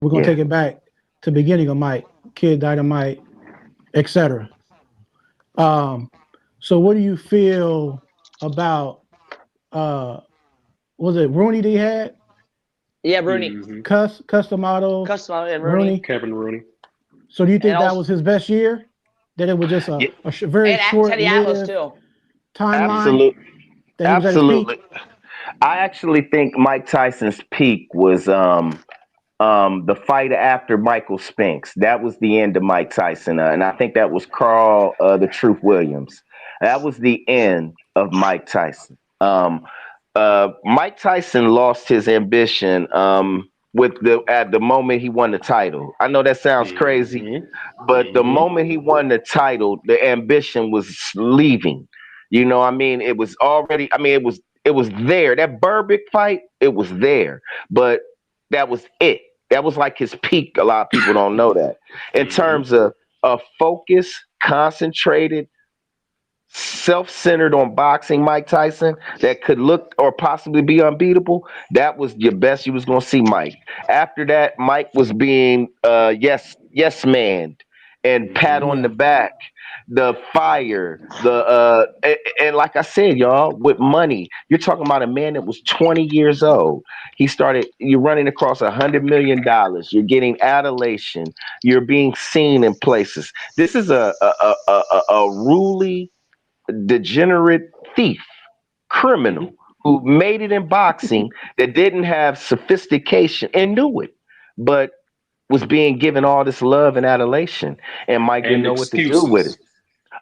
We're gonna Yeah. take it back to the beginning of Mike, Kid Dynamite, etc. Um, so what do you feel about uh was it Rooney that he had? Yeah, Rooney, Mm-hmm. Customato Custom and Rooney, Rooney. Kevin Rooney. So do you and think that also was his best year? That it was just Yeah. very and Teddy Atlas short-lived too. timeline Absolute. that he was at his peak? Absolutely. I actually think Mike Tyson's peak was the fight after Michael Spinks. That was the end of Mike Tyson, and I think that was Carl the Truth Williams. That was the end of Mike Tyson. Mike Tyson lost his ambition with the at the moment he won the title. I know that sounds crazy, Mm-hmm. but the Mm-hmm. moment he won the title, the ambition was leaving. You know, I mean, it was already. I mean, it was there. That Burbick fight, it was there, but that was it. That was like his peak. A lot of people don't know that. In Mm-hmm. terms of a focus, concentrated, self-centered on boxing, Mike Tyson, that could look or possibly be unbeatable, that was your best you was gonna see Mike. After that, Mike was being yes man and pat Mm-hmm. on the Yeah. back, the fire, and like I said, y'all, with money, you're talking about a man that was 20 years old. You're running across $100 million, you're getting adulation, you're being seen in places. This is a really degenerate thief, criminal who made it in boxing that didn't have sophistication and knew it, but was being given all this love and adulation, and Mike didn't And know what to do with it. excuses.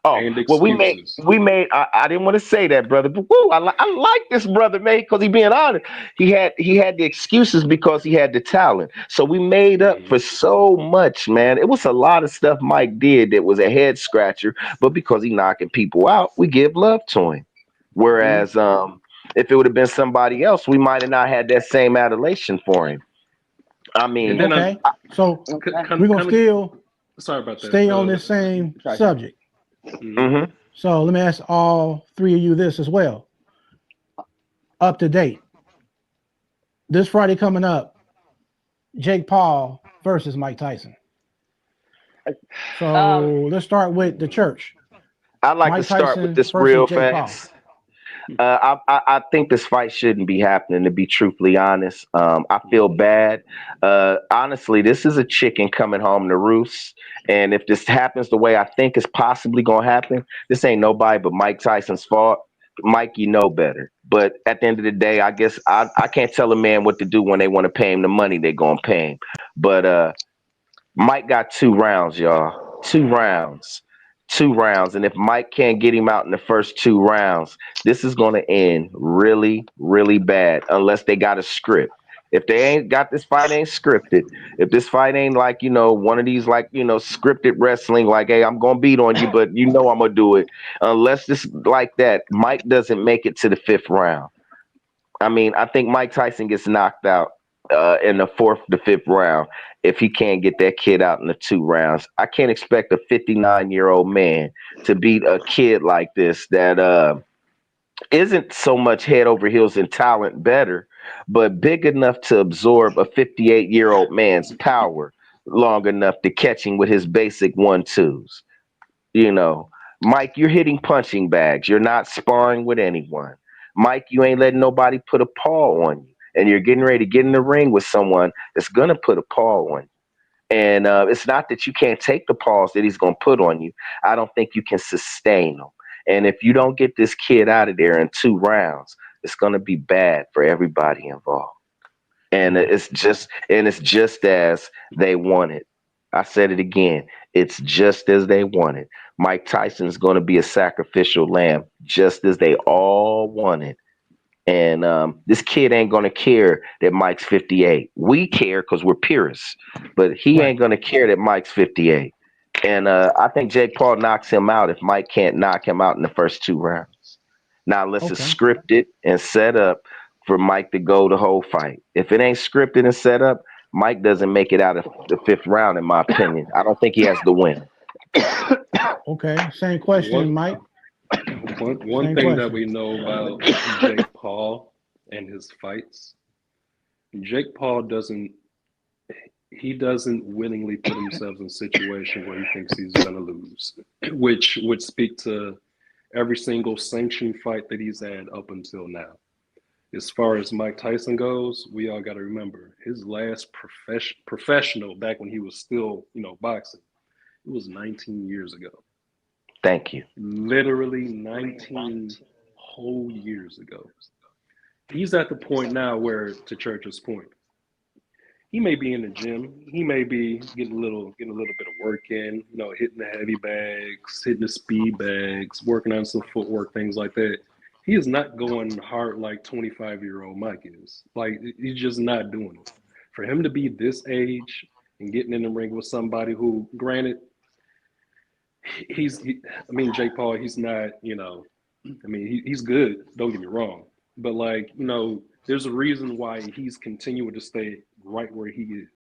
Oh, And well, we made excuses. we made. I didn't want to say that, brother, but woo, I like this brother, man, because he being honest. He had the excuses because he had the talent. So we made up Mm-hmm. for so much, man. It was a lot of stuff Mike did that was a head scratcher, but because he knocking people out, we give love to him. Yeah. Whereas, if it would have been somebody else, we might have not had that same adulation for him. I And mean, then Okay. So Okay. we're gonna kind of. still Sorry about that. stay on this same Sorry. subject. Mm-hmm. hmm So let me ask all three of you this as well. Up to date. This Friday coming up, Jake Paul versus Mike Tyson. Um, So let's start with the church. I'd like to Mike start with Tyson this versus real Jake Paul. fast. I think this fight shouldn't be happening. To be truthfully honest, I feel bad. Honestly, this is a chicken coming home to roost, and if this happens the way I think it's possibly gonna happen, this ain't nobody but Mike Tyson's fault. Mike, you know better. But at the end of the day, I guess I can't tell a man what to do when they want to pay him the money they're gonna pay him. But Mike got 2 rounds, y'all. 2 rounds. 2 rounds. And if Mike can't get him out in the first 2 rounds, this is going to end really, really bad unless they got a script. If they ain't got this fight ain't scripted, if this fight ain't like, one of these like, scripted wrestling, like, hey, I'm gonna beat on you, but I'm gonna do it. Unless this like that, Mike doesn't make it to the fifth round. I mean, I think Mike Tyson gets knocked out in the fourth to fifth round if he can't get that kid out in the 2 rounds. I can't expect a 59-year-old man to beat a kid like this that isn't so much head over heels in talent better, but big enough to absorb a 58-year-old man's power long enough to catch him with his basic 1-2s. You know, Mike, you're hitting punching bags. You're not sparring with anyone. Mike, you ain't letting nobody put a paw on you. And you're getting ready to get in the ring with someone that's going to put a paw on you. And it's not that you can't take the paws that he's going to put on you. I don't think you can sustain them. And if you don't get this kid out of there in 2 rounds, it's going to be bad for everybody involved. And it's just as they want it. I said it again. It's just as they want it. Mike Tyson's going to be a sacrificial lamb, just as they all want it. And this kid ain't going to care that Mike's 58. We care because we're purists, but he Right. ain't going to care that Mike's 58. And I think Jake Paul knocks him out if Mike can't knock him out in the first 2 rounds. Now, unless it's Okay. scripted and set up for Mike to go the whole fight. If it ain't scripted and set up, Mike doesn't make it out of the fifth round, in my opinion. I don't think he has the win. Okay. Same question, One, Mike. one Same thing that question. we know about Jake Paul and his fights, Jake Paul doesn't. he doesn't willingly put himself in a situation where he thinks he's going to lose, which would speak to every single sanctioned fight that he's had up until now. As far as Mike Tyson goes, we all got to remember his last professional back when he was still, boxing. It was 19 years ago. Thank you. Literally 19 whole years ago. He's at the point now where, to Church's point, he may be in the gym. He may be getting a little bit of work in, hitting the heavy bags, hitting the speed bags, working on some footwork, things like that. He is not going hard like 25-year-old Mike is. Like, he's just not doing it. For him to be this age and getting in the ring with somebody who, granted, Jake Paul, he's not, he's good. Don't get me wrong. But, there's a reason why he's continuing to stay right where he is.